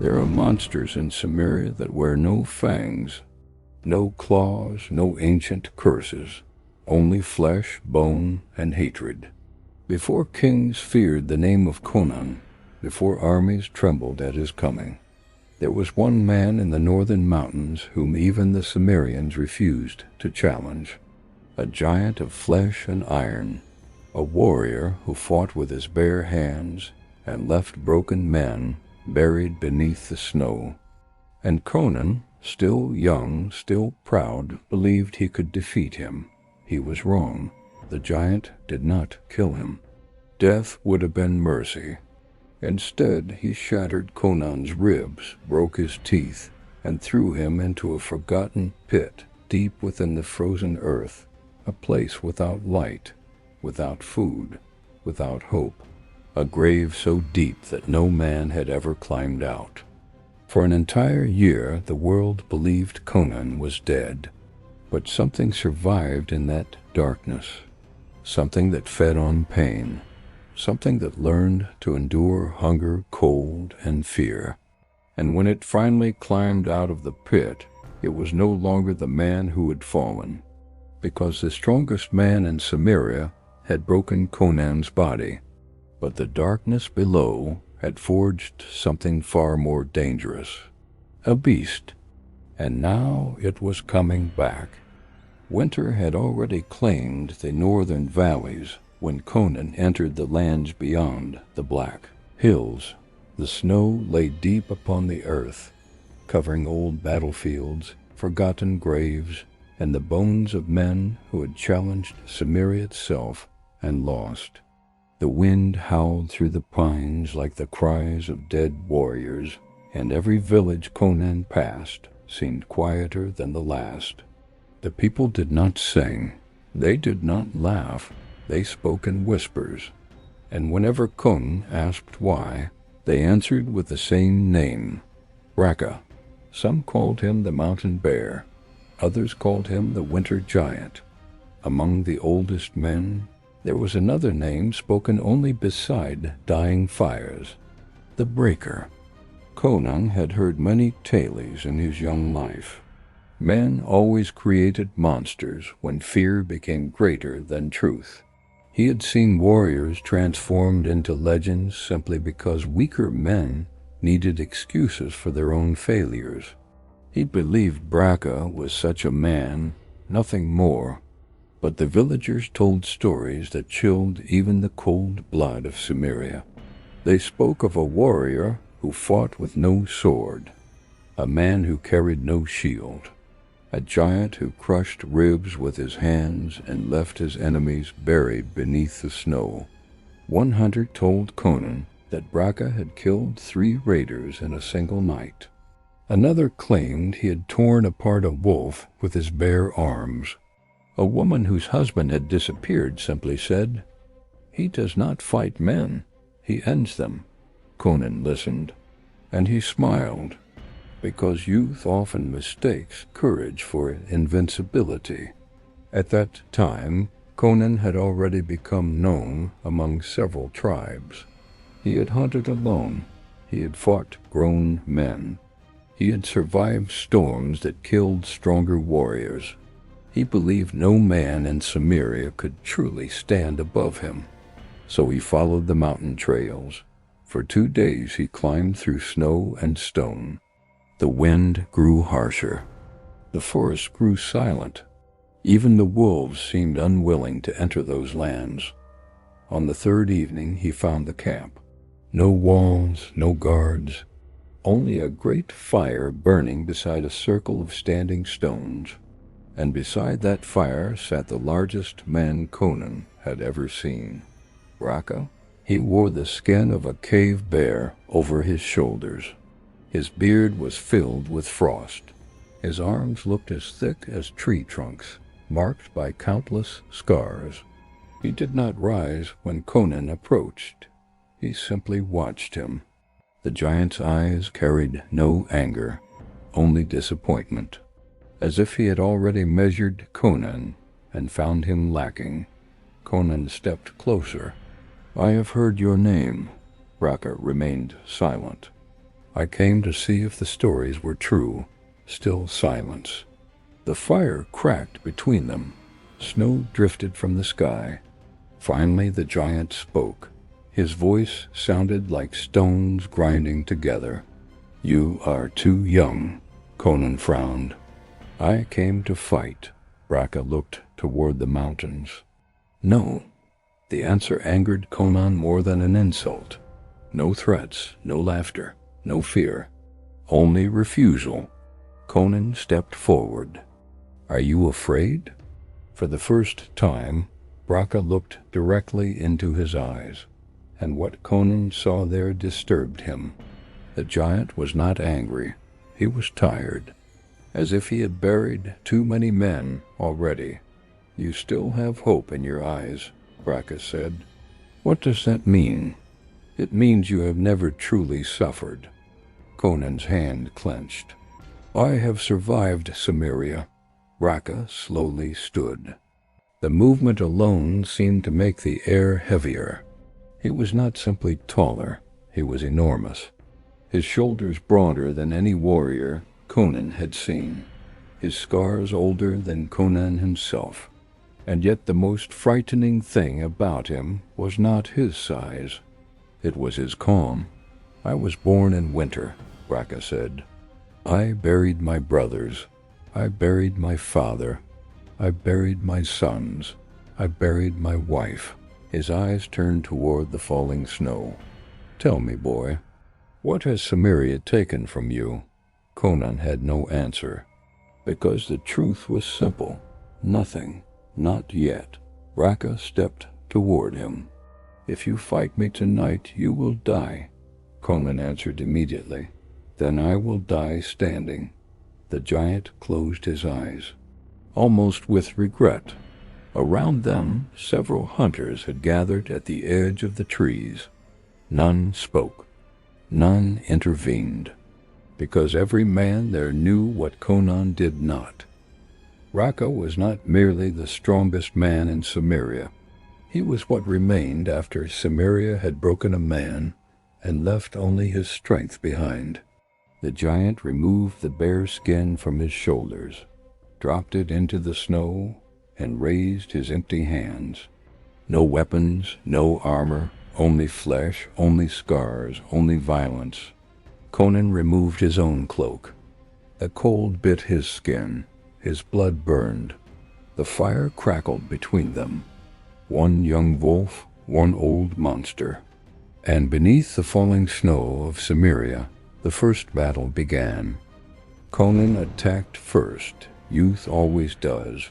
There are monsters in Cimmeria that wear no fangs, no claws, no ancient curses, only flesh, bone, and hatred. Before kings feared the name of Conan, before armies trembled at his coming, there was one man in the northern mountains whom even the Cimmerians refused to challenge. A giant of flesh and iron, a warrior who fought with his bare hands and left broken men buried beneath the snow. And Conan, still young, still proud, believed he could defeat him. He was wrong. The giant did not kill him. Death would have been mercy. Instead, he shattered Conan's ribs, broke his teeth, and threw him into a forgotten pit deep within the frozen earth, a place without light, without food, without hope, a grave so deep that no man had ever climbed out. For an entire year, the world believed Conan was dead, but something survived in that darkness, something that fed on pain, something that learned to endure hunger, cold, and fear. And when it finally climbed out of the pit, it was no longer the man who had fallen, because the strongest man in Cimmeria had broken Conan's body, but the darkness below had forged something far more dangerous, a beast, and now it was coming back. Winter had already claimed the northern valleys when Conan entered the lands beyond the black hills. The snow lay deep upon the earth, covering old battlefields, forgotten graves, and the bones of men who had challenged Cimmeria itself and lost. The wind howled through the pines like the cries of dead warriors, and every village Conan passed seemed quieter than the last. The people did not sing, they did not laugh, they spoke in whispers, and whenever Conan asked why, they answered with the same name, Bracca. Some called him the mountain bear, others called him the winter giant. Among the oldest men, there was another name spoken only beside dying fires, the breaker. Conan had heard many tales in his young life. Men always created monsters when fear became greater than truth. He had seen warriors transformed into legends simply because weaker men needed excuses for their own failures. He believed Bracca was such a man, nothing more, but the villagers told stories that chilled even the cold blood of Cimmeria. They spoke of a warrior who fought with no sword, a man who carried no shield, a giant who crushed ribs with his hands and left his enemies buried beneath the snow. One hunter told Conan that Bracca had killed 3 raiders in a single night. Another claimed he had torn apart a wolf with his bare arms. A woman whose husband had disappeared simply said, "He does not fight men, he ends them." Conan listened, and he smiled, because youth often mistakes courage for invincibility. At that time, Conan had already become known among several tribes. He had hunted alone, he had fought grown men, he had survived storms that killed stronger warriors. He believed no man in Cimmeria could truly stand above him. So he followed the mountain trails. For 2 days he climbed through snow and stone. The wind grew harsher. The forest grew silent. Even the wolves seemed unwilling to enter those lands. On the 3rd evening he found the camp. No walls, no guards, only a great fire burning beside a circle of standing stones. And beside that fire sat the largest man Conan had ever seen. Bracca. He wore the skin of a cave bear over his shoulders. His beard was filled with frost. His arms looked as thick as tree trunks, marked by countless scars. He did not rise when Conan approached. He simply watched him. The giant's eyes carried no anger, only disappointment, as if he had already measured Conan and found him lacking. Conan stepped closer. "I have heard your name." Bracca remained silent. I came to see if the stories were true. Still silence. The fire cracked between them. Snow drifted from the sky. Finally the giant spoke. His voice sounded like stones grinding together. You are too young, Conan frowned. I came to fight. Braca looked toward the mountains. No. The answer angered Conan more than an insult. No threats, no laughter, no fear. Only refusal. Conan stepped forward. Are you afraid? For the first time, Braca looked directly into his eyes, and what Conan saw there disturbed him. The giant was not angry. He was tired, as if he had buried too many men already. You still have hope in your eyes, Braca said. What does that mean? It means you have never truly suffered. Conan's hand clenched. I have survived Cimmeria. Braca slowly stood. The movement alone seemed to make the air heavier. He was not simply taller, he was enormous. His shoulders broader than any warrior Conan had seen. His scars older than Conan himself. And yet the most frightening thing about him was not his size. It was his calm. I was born in winter, Braca said. I buried my brothers. I buried my father. I buried my sons. I buried my wife. His eyes turned toward the falling snow. Tell me, boy, what has Cimmeria taken from you? Conan had no answer, because the truth was simple. Nothing. Not yet. Braca stepped toward him. If you fight me tonight, you will die. Conan answered immediately. Then I will die standing. The giant closed his eyes, almost with regret. Around them, several hunters had gathered at the edge of the trees. None spoke. None intervened, because every man there knew what Conan did not. Braca was not merely the strongest man in Cimmeria. He was what remained after Cimmeria had broken a man and left only his strength behind. The giant removed the bare skin from his shoulders, dropped it into the snow, and raised his empty hands. No weapons, no armor, only flesh, only scars, only violence. Conan removed his own cloak. The cold bit his skin. His blood burned. The fire crackled between them. One young wolf, one old monster. And beneath the falling snow of Cimmeria, the first battle began. Conan attacked first. Youth always does.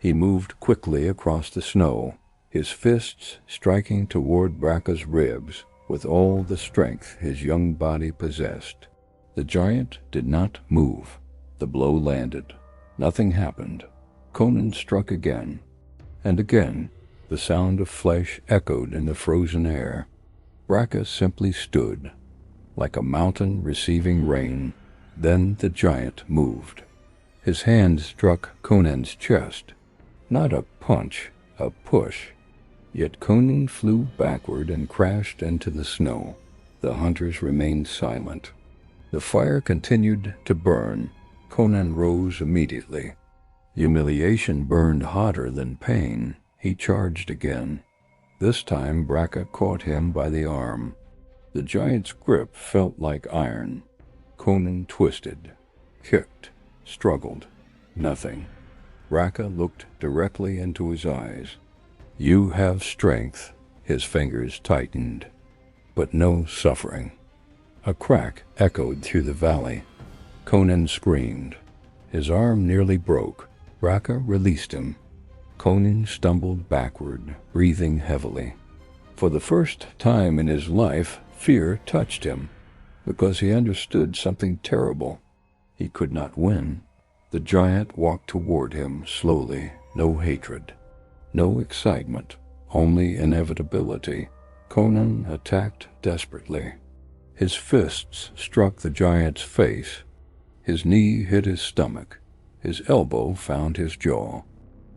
He moved quickly across the snow, his fists striking toward Braca's ribs with all the strength his young body possessed. The giant did not move. The blow landed. Nothing happened. Conan struck again, and again. The sound of flesh echoed in the frozen air. Braca simply stood, like a mountain receiving rain. Then the giant moved. His hand struck Conan's chest. Not a punch, a push. Yet Conan flew backward and crashed into the snow. The hunters remained silent. The fire continued to burn. Conan rose immediately. Humiliation burned hotter than pain. He charged again. This time Braca caught him by the arm. The giant's grip felt like iron. Conan twisted, kicked, struggled. Nothing. Braca looked directly into his eyes. You have strength. His fingers tightened, but no suffering. A crack echoed through the valley. Conan screamed. His arm nearly broke. Braca released him. Conan stumbled backward, breathing heavily. For the first time in his life, fear touched him, because he understood something terrible. He could not win. The giant walked toward him slowly, no hatred, no excitement, only inevitability. Conan attacked desperately. His fists struck the giant's face. His knee hit his stomach. His elbow found his jaw.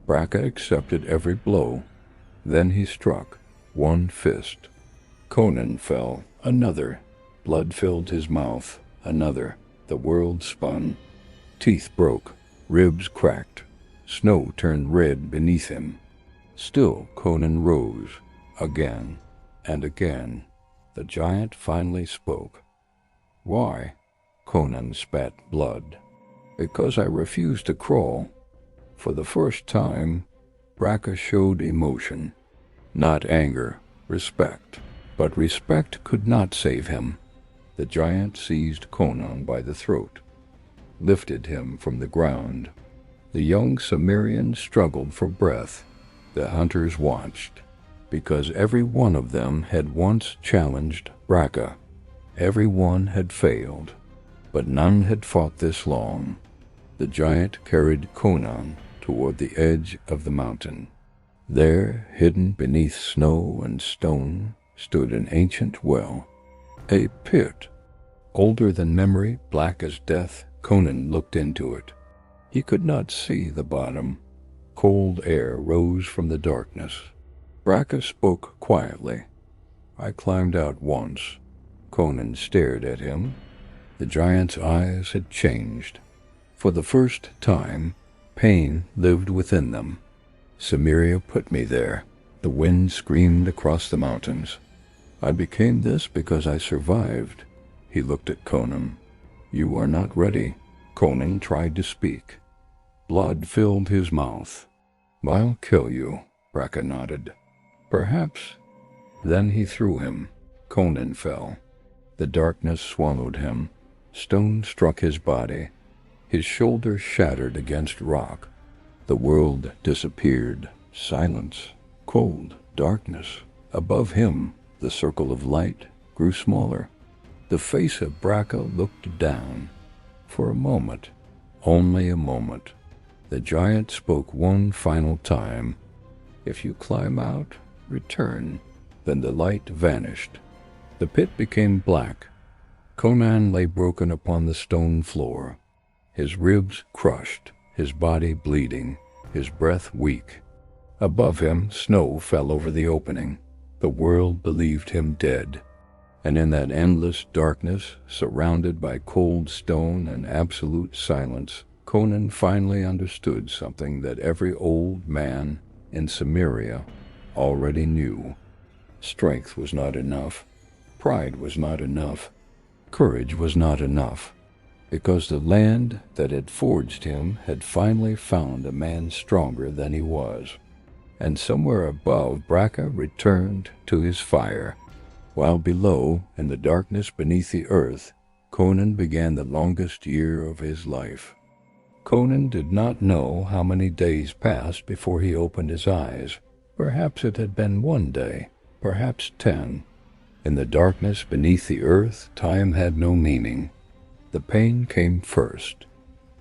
Braca accepted every blow. Then he struck. One fist. Conan fell. Another. Blood filled his mouth. Another. The world spun. Teeth broke. Ribs cracked. Snow turned red beneath him. Still Conan rose. Again and again. The giant finally spoke. "Why?" Conan spat blood. "Because I refused to crawl." For the first time, Braca showed emotion. Not anger, respect. But respect could not save him. The giant seized Conan by the throat, lifted him from the ground. The young Cimmerian struggled for breath. The hunters watched, because every one of them had once challenged Braca. Every one had failed, but none had fought this long. The giant carried Conan toward the edge of the mountain. There, hidden beneath snow and stone, stood an ancient well. A pit. Older than memory, black as death, Conan looked into it. He could not see the bottom. Cold air rose from the darkness. Braca spoke quietly. "I climbed out once." Conan stared at him. The giant's eyes had changed. For the first time, pain lived within them. "Cimmeria put me there." The wind screamed across the mountains. "I became this because I survived." He looked at Conan. "You are not ready." Conan tried to speak. Blood filled his mouth. "I'll kill you," Braca nodded. "Perhaps." Then he threw him. Conan fell. The darkness swallowed him. Stone struck his body. His shoulder shattered against rock. The world disappeared. Silence. Cold. Darkness. Above him, the circle of light grew smaller. The face of Braca looked down. For a moment, only a moment, the giant spoke one final time. "If you climb out, return." Then the light vanished. The pit became black. Conan lay broken upon the stone floor, his ribs crushed, his body bleeding, his breath weak. Above him, snow fell over the opening. The world believed him dead. And in that endless darkness, surrounded by cold stone and absolute silence, Conan finally understood something that every old man in Cimmeria already knew. Strength was not enough. Pride was not enough. Courage was not enough. Because the land that had forged him had finally found a man stronger than he was. And somewhere above, Braca returned to his fire, while below, in the darkness beneath the earth, Conan began the longest year of his life. Conan did not know how many days passed before he opened his eyes. Perhaps it had been 1 day, perhaps 10. In the darkness beneath the earth, time had no meaning. The pain came first.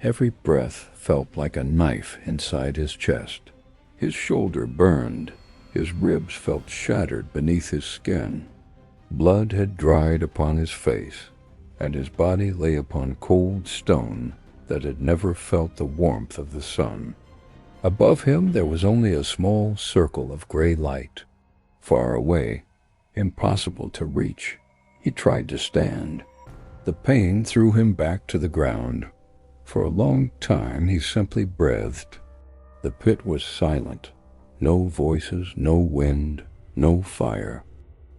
Every breath felt like a knife inside his chest. His shoulder burned. His ribs felt shattered beneath his skin. Blood had dried upon his face, and his body lay upon cold stone that had never felt the warmth of the sun. Above him there was only a small circle of gray light. Far away, impossible to reach. He tried to stand. The pain threw him back to the ground. For a long time he simply breathed. The pit was silent. No voices, no wind, no fire.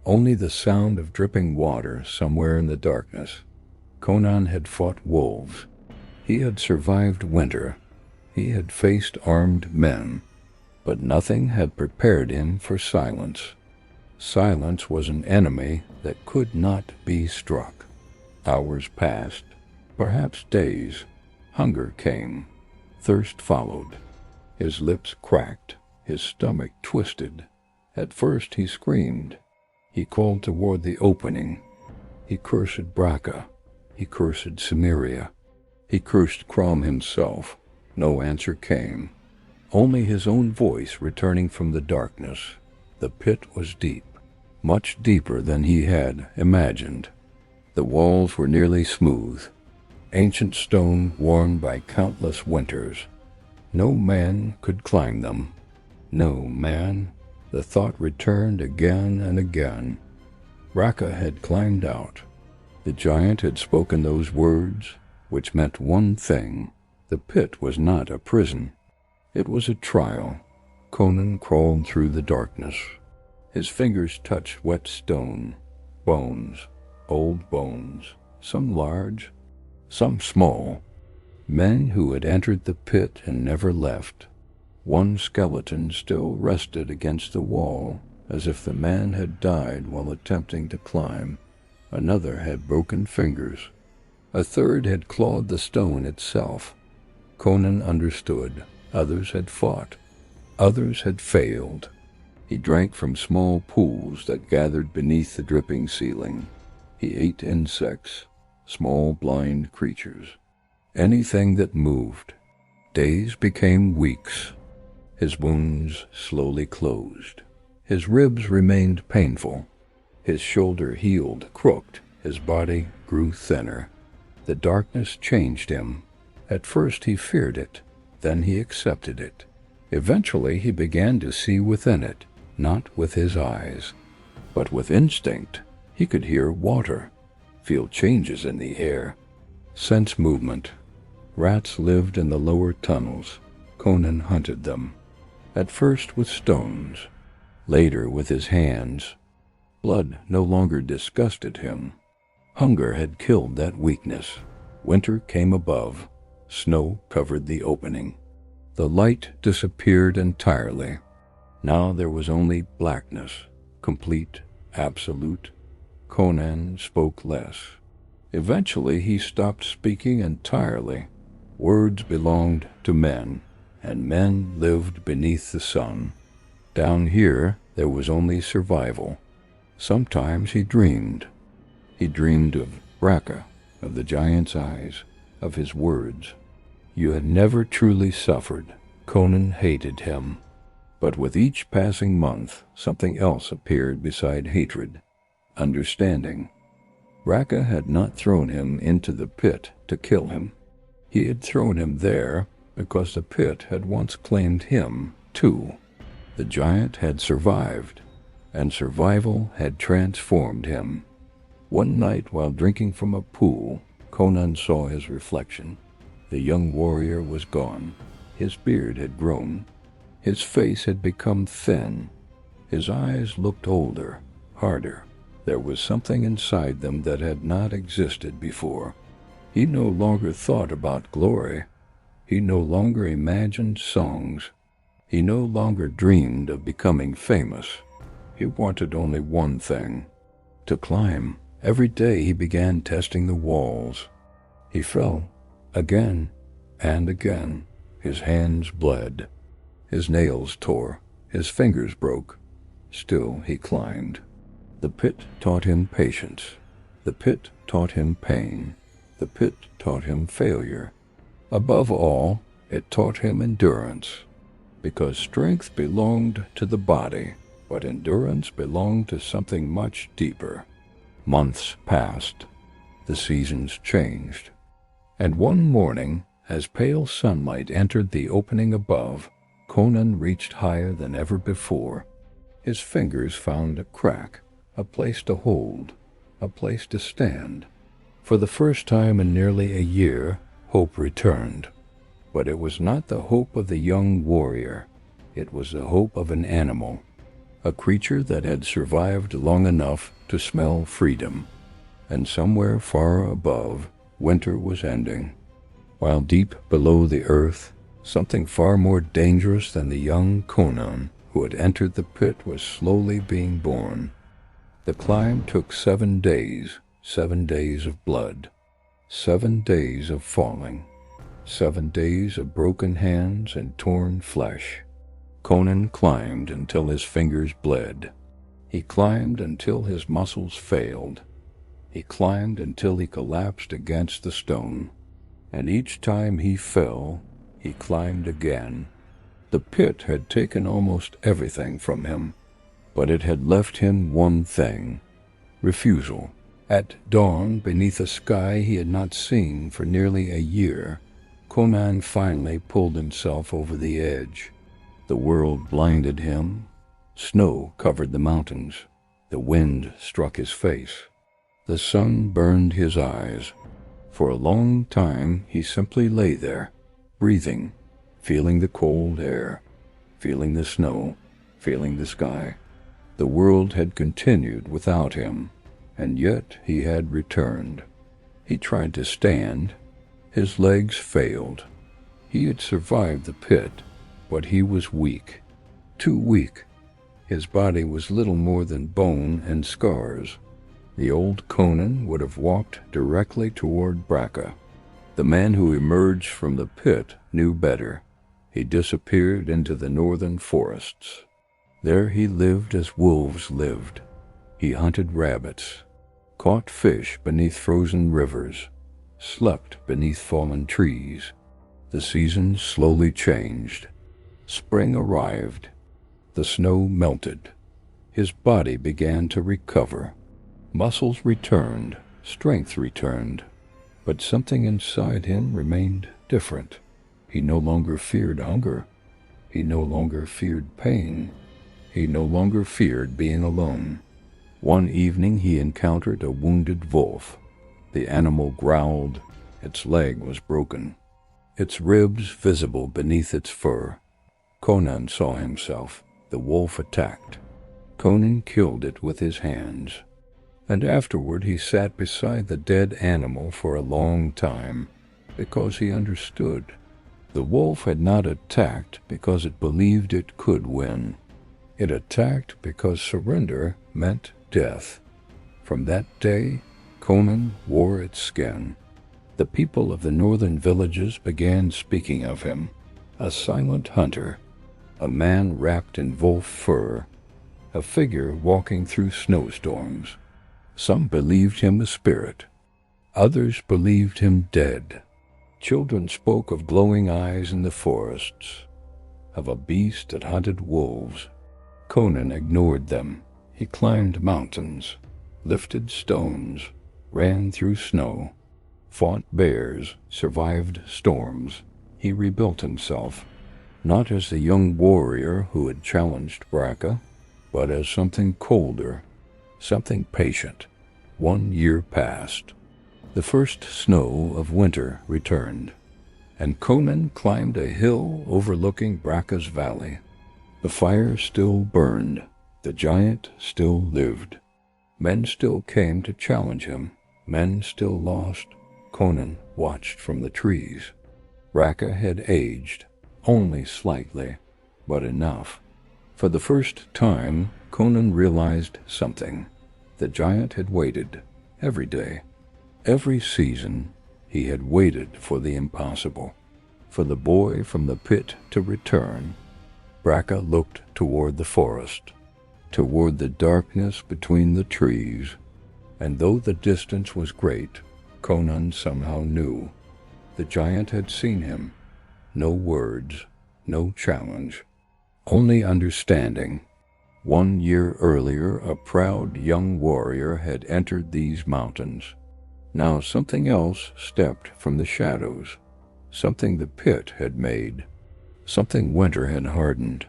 Only the sound of dripping water somewhere in the darkness. Conan had fought wolves. He had survived winter. He had faced armed men. But nothing had prepared him for silence. Silence was an enemy that could not be struck. Hours passed, perhaps days. Hunger came. Thirst followed. His lips cracked. His stomach twisted. At first he screamed. He called toward the opening. He cursed Braca. He cursed Cimmeria. He cursed Crom himself. No answer came. Only his own voice returning from the darkness. The pit was deep, much deeper than he had imagined. The walls were nearly smooth, ancient stone worn by countless winters. No man could climb them. No man. The thought returned again and again. Braca had climbed out. The giant had spoken those words, which meant one thing. The pit was not a prison. It was a trial. Conan crawled through the darkness. His fingers touched wet stone, bones, old bones, some large, some small. Men who had entered the pit and never left. One skeleton still rested against the wall, as if the man had died while attempting to climb. Another had broken fingers. A third had clawed the stone itself. Conan understood. Others had fought. Others had failed. He drank from small pools that gathered beneath the dripping ceiling. He ate insects, small blind creatures, anything that moved. Days became weeks. His wounds slowly closed. His ribs remained painful. His shoulder healed, crooked. His body grew thinner. The darkness changed him. At first he feared it. Then he accepted it. Eventually he began to see within it, not with his eyes, but with instinct. He could hear water, feel changes in the air, sense movement. Rats lived in the lower tunnels. Conan hunted them, at first with stones, later with his hands. Blood no longer disgusted him. Hunger had killed that weakness. Winter came above. Snow covered the opening. The light disappeared entirely. Now there was only blackness, complete, absolute. Conan spoke less. Eventually he stopped speaking entirely. Words belonged to men, and men lived beneath the sun. Down here there was only survival. Sometimes he dreamed. He dreamed of Raka, of the giant's eyes, of his words. You had never truly suffered. Conan hated him. But with each passing month, something else appeared beside hatred. Understanding. Raka had not thrown him into the pit to kill him. He had thrown him there because the pit had once claimed him, too. The giant had survived, and survival had transformed him. One night, while drinking from a pool, Conan saw his reflection. The young warrior was gone. His beard had grown. His face had become thin. His eyes looked older, harder. There was something inside them that had not existed before. He no longer thought about glory. He no longer imagined songs. He no longer dreamed of becoming famous. He wanted only one thing, to climb. Every day he began testing the walls. He fell, again and again. His hands bled. His nails tore. His fingers broke. Still he climbed. The pit taught him patience. The pit taught him pain. The pit taught him failure. Above all, it taught him endurance. Because strength belonged to the body, but endurance belonged to something much deeper. Months passed. The seasons changed. And one morning, as pale sunlight entered the opening above, Conan reached higher than ever before. His fingers found a crack, a place to hold, a place to stand. For the first time in nearly a year, hope returned. But it was not the hope of the young warrior. It was the hope of an animal, a creature that had survived long enough to smell freedom. And somewhere far above, winter was ending, while deep below the earth, something far more dangerous than the young Conan who had entered the pit was slowly being born. The climb took 7 days, 7 days of blood, 7 days of falling, 7 days of broken hands and torn flesh. Conan climbed until his fingers bled. He climbed until his muscles failed. He climbed until he collapsed against the stone. And each time he fell, he climbed again. The pit had taken almost everything from him, but it had left him one thing: refusal. At dawn, beneath a sky he had not seen for nearly a year, Conan finally pulled himself over the edge. The world blinded him. Snow covered the mountains. The wind struck his face. The sun burned his eyes. For a long time he simply lay there, breathing, feeling the cold air, feeling the snow, feeling the sky. The world had continued without him, and yet he had returned. He tried to stand. His legs failed. He had survived the pit, but he was weak. Too weak. His body was little more than bone and scars. The old Conan would have walked directly toward Braca. The man who emerged from the pit knew better. He disappeared into the northern forests. There he lived as wolves lived. He hunted rabbits, caught fish beneath frozen rivers, slept beneath fallen trees. The seasons slowly changed. Spring arrived. The snow melted. His body began to recover. Muscles returned, strength returned, but something inside him remained different. He no longer feared hunger. He no longer feared pain. He no longer feared being alone. One evening he encountered a wounded wolf. The animal growled. Its leg was broken, its ribs visible beneath its fur. Conan saw himself. The wolf attacked. Conan killed it with his hands. And afterward he sat beside the dead animal for a long time, because he understood. The wolf had not attacked because it believed it could win. It attacked because surrender meant death. From that day, Conan wore its skin. The people of the northern villages began speaking of him, a silent hunter, a man wrapped in wolf fur, a figure walking through snowstorms. Some believed him a spirit. Others believed him dead. Children spoke of glowing eyes in the forests, of a beast that hunted wolves. Conan ignored them. He climbed mountains, lifted stones, ran through snow, fought bears, survived storms. He rebuilt himself, not as the young warrior who had challenged Braca, but as something colder, something patient. 1 year passed. The first snow of winter returned, and Conan climbed a hill overlooking Braca's valley. The fire still burned. The giant still lived. Men still came to challenge him. Men still lost. Conan watched from the trees. Braca had aged, only slightly, but enough. For the first time, Conan realized something. The giant had waited, every day, every season. He had waited for the impossible, for the boy from the pit to return. Braca looked toward the forest, toward the darkness between the trees, and though the distance was great, Conan somehow knew. The giant had seen him. No words, no challenge, only understanding. 1 year earlier, a proud young warrior had entered these mountains. Now something else stepped from the shadows, something the pit had made, something winter had hardened.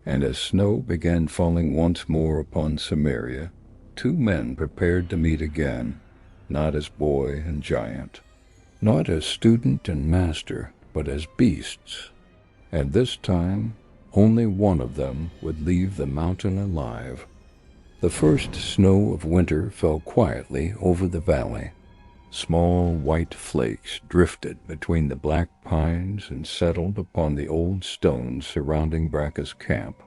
And as snow began falling once more upon Cimmeria, 2 men prepared to meet again, not as boy and giant, not as student and master, but as beasts. And this time, only one of them would leave the mountain alive. The first snow of winter fell quietly over the valley. Small white flakes drifted between the black pines and settled upon the old stones surrounding Braca's camp.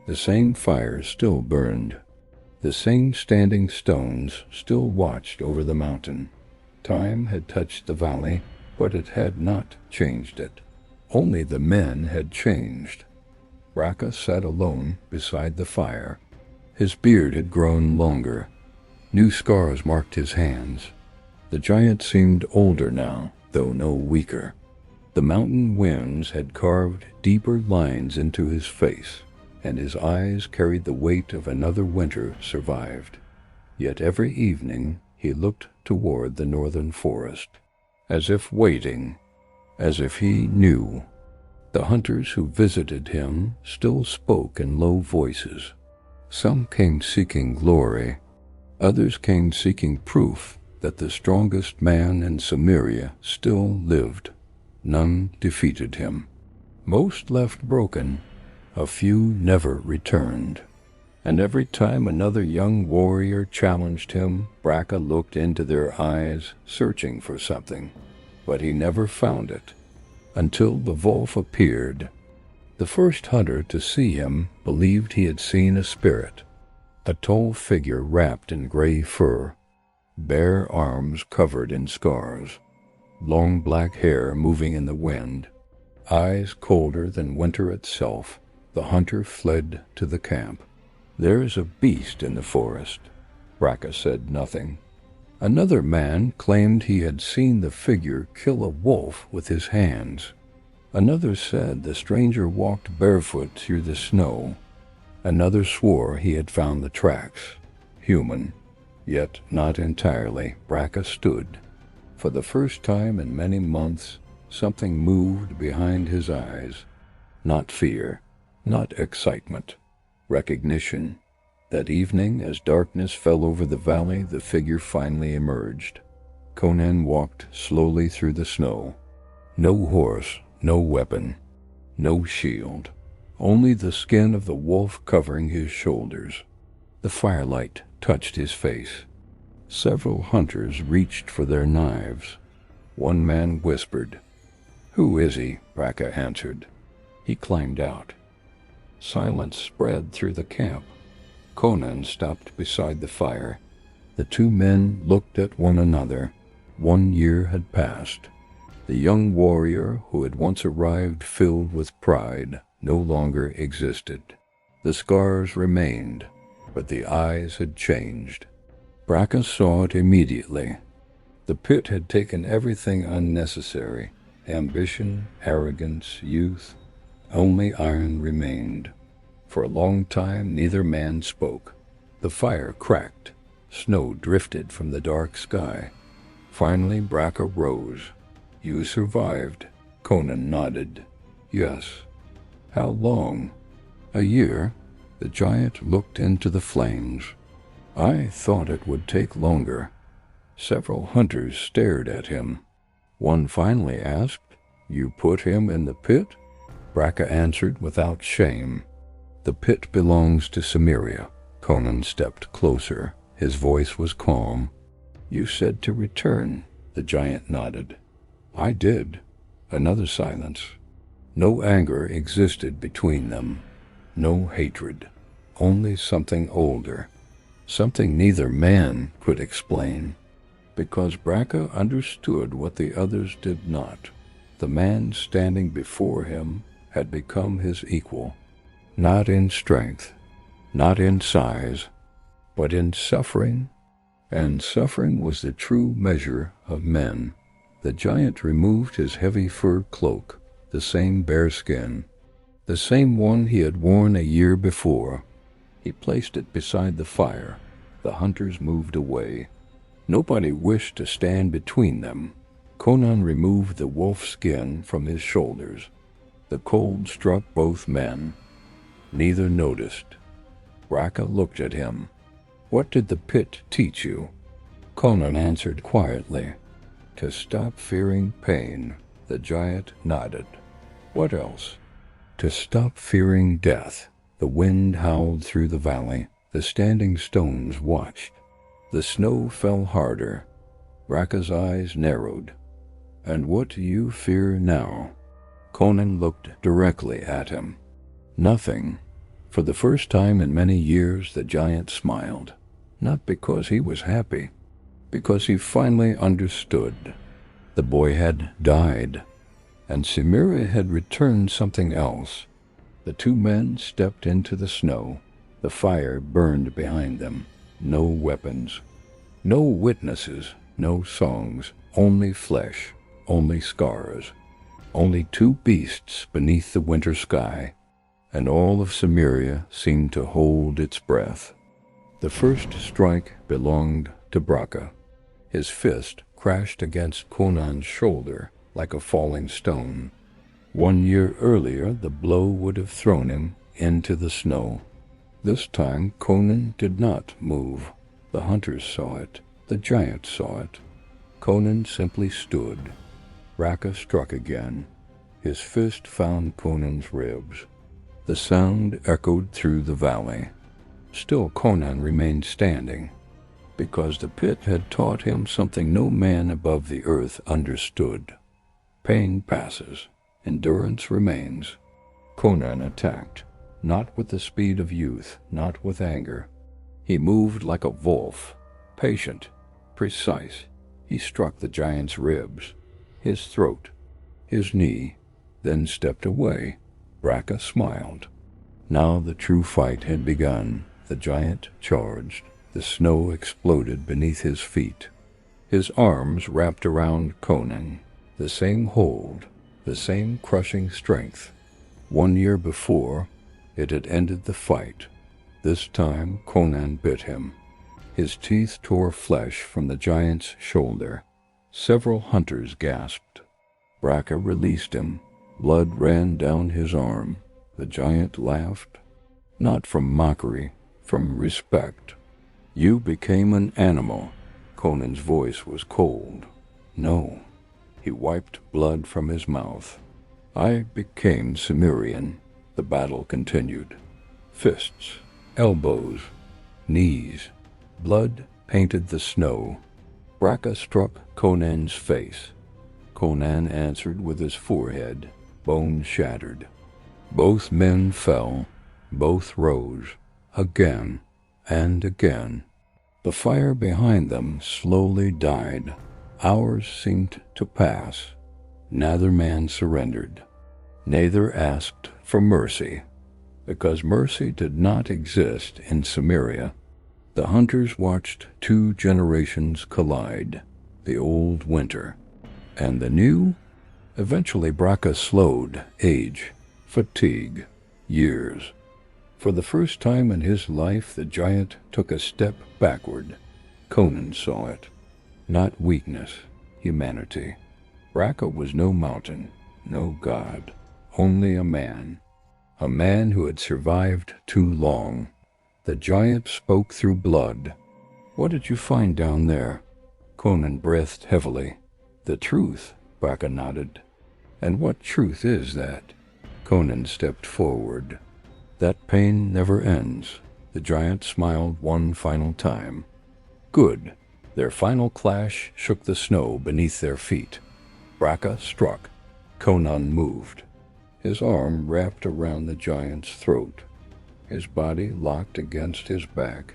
The same fires still burned. The same standing stones still watched over the mountain. Time had touched the valley, but it had not changed it. Only the men had changed. Braca sat alone beside the fire. His beard had grown longer. New scars marked his hands. The giant seemed older now, though no weaker. The mountain winds had carved deeper lines into his face, and his eyes carried the weight of another winter survived. Yet every evening he looked toward the northern forest, as if waiting, as if he knew. The hunters who visited him still spoke in low voices. Some came seeking glory, Others came seeking proof that the strongest man in Cimmeria still lived. None defeated him. Most left broken. A few never returned. And every time another young warrior challenged him, Braca looked into their eyes, searching for something. But he never found it, until the wolf appeared. The first hunter to see him believed he had seen a spirit, a tall figure wrapped in gray fur, bare arms covered in scars, long black hair moving in the wind, eyes colder than winter itself. The hunter fled to the camp. "There's a beast in the forest." Braca said nothing. Another man claimed he had seen the figure kill a wolf with his hands. Another said the stranger walked barefoot through the snow. Another swore he had found the tracks. Human, yet not entirely. Braca stood. For the first time in many months, something moved behind his eyes. Not fear, not excitement. Recognition. That evening, as darkness fell over the valley, the figure finally emerged. Conan walked slowly through the snow. No horse, no weapon, no shield. Only the skin of the wolf covering his shoulders. The firelight touched his face. Several hunters reached for their knives. One man whispered. "Who is he?" Braca answered. He climbed out. Silence spread through the camp. Conan stopped beside the fire. The two men looked at one another. 1 year had passed. The young warrior who had once arrived filled with pride no longer existed. The scars remained, but the eyes had changed. Braca saw it immediately. The pit had taken everything unnecessary: ambition, arrogance, youth. Only iron remained. For a long time neither man spoke. The fire cracked. Snow drifted from the dark sky. Finally Braca rose. "You survived." Conan nodded. "Yes." "How long?" "A year." The giant looked into the flames. "I thought it would take longer." Several hunters stared at him. One finally asked, "You put him in the pit?" Braca answered without shame. "The pit belongs to Cimmeria." Conan stepped closer. His voice was calm. "You said to return." The giant nodded. "I did." Another silence. No anger existed between them. No hatred. Only something older. Something neither man could explain. Because Braca understood what the others did not. The man standing before him had become his equal. Not in strength, not in size, but in suffering. And suffering was the true measure of men. The giant removed his heavy fur cloak, the same bearskin, the same one he had worn a year before. He placed it beside the fire. The hunters moved away. Nobody wished to stand between them. Conan removed the wolf skin from his shoulders. The cold struck both men. Neither noticed. Braca looked at him. "What did the pit teach you?" Conan answered quietly. "To stop fearing pain." The giant nodded. "What else?" "To stop fearing death." The wind howled through the valley. The standing stones watched. The snow fell harder. Braca's eyes narrowed. "And what do you fear now?" Conan looked directly at him. "Nothing." For the first time in many years the giant smiled. Not because he was happy. Because he finally understood. The boy had died. And Cimmeria had returned something else. The two men stepped into the snow. The fire burned behind them. No weapons. No witnesses. No songs. Only flesh. Only scars. Only two beasts beneath the winter sky. And all of Cimmeria seemed to hold its breath. The first strike belonged to Braca. His fist crashed against Conan's shoulder like a falling stone. 1 year earlier the blow would have thrown him into the snow. This time Conan did not move. The hunters saw it. The giant saw it. Conan simply stood. Raka struck again. His fist found Conan's ribs. The sound echoed through the valley. Still Conan remained standing, because the pit had taught him something no man above the earth understood. Pain passes. Endurance remains. Conan attacked, not with the speed of youth, not with anger. He moved like a wolf, patient, precise. He struck the giant's ribs, his throat, his knee, then stepped away. Raka smiled. Now the true fight had begun. The giant charged. The snow exploded beneath his feet. His arms wrapped around Conan. The same hold, the same crushing strength. 1 year before, it had ended the fight. This time Conan bit him. His teeth tore flesh from the giant's shoulder. Several hunters gasped. Raka released him. Blood ran down his arm. The giant laughed, not from mockery, from respect. "You became an animal." Conan's voice was cold. "No." He wiped blood from his mouth. "I became Cimmerian." The battle continued. Fists, elbows, knees. Blood painted the snow. Raka struck Conan's face. Conan answered with his forehead, bone shattered. Both men fell. Both rose. Again and again. The fire behind them slowly died. Hours seemed to pass. Neither man surrendered. Neither asked for mercy, because mercy did not exist in Cimmeria. The hunters watched 2 generations collide, the old winter and the new. Eventually Raka slowed. Age, fatigue, years. For the first time in his life, the giant took a step backward. Conan saw it. Not weakness, humanity. Raka was no mountain, no god, only a man. A man who had survived too long. The giant spoke through blood. "What did you find down there?" Conan breathed heavily. "The truth," Raka nodded. "And what truth is that?" Conan stepped forward. "That pain never ends." The giant smiled one final time. "Good." Their final clash shook the snow beneath their feet. Raka struck. Conan moved. His arm wrapped around the giant's throat. His body locked against his back.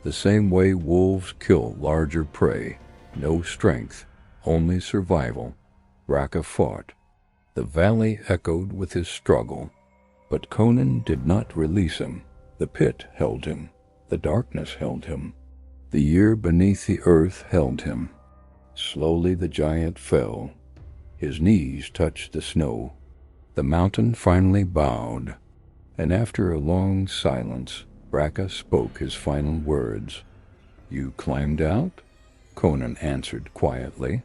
The same way wolves kill larger prey. No strength, only survival. Raka fought. The valley echoed with his struggle. But Conan did not release him. The pit held him. The darkness held him. The year beneath the earth held him. Slowly the giant fell. His knees touched the snow. The mountain finally bowed. And after a long silence, Raka spoke his final words. "You climbed out?" Conan answered quietly.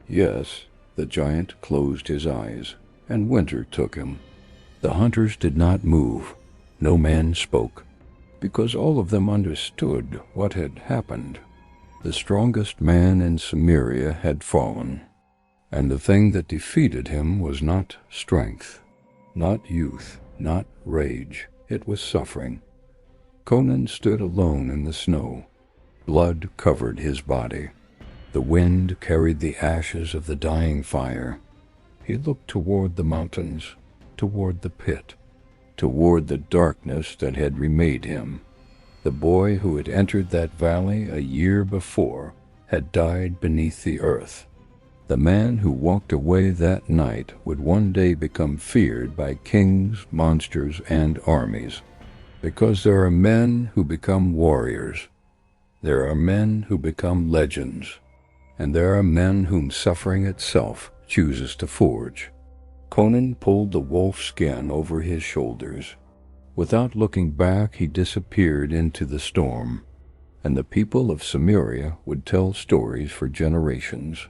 "Yes." The giant closed his eyes, and winter took him. The hunters did not move. No man spoke, because all of them understood what had happened. The strongest man in Cimmeria had fallen, and the thing that defeated him was not strength, not youth, not rage. It was suffering. Conan stood alone in the snow. Blood covered his body. The wind carried the ashes of the dying fire. He looked toward the mountains, toward the pit, toward the darkness that had remade him. The boy who had entered that valley a year before had died beneath the earth. The man who walked away that night would one day become feared by kings, monsters, and armies, because there are men who become warriors. There are men who become legends, and there are men whom suffering itself chooses to forge. Conan pulled the wolf skin over his shoulders. Without looking back, he disappeared into the storm, and the people of Cimmeria would tell stories for generations.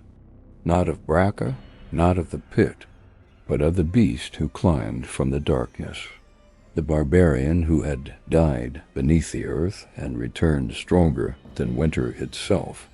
Not of Raka, not of the pit, but of the beast who climbed from the darkness. The barbarian who had died beneath the earth and returned stronger than winter itself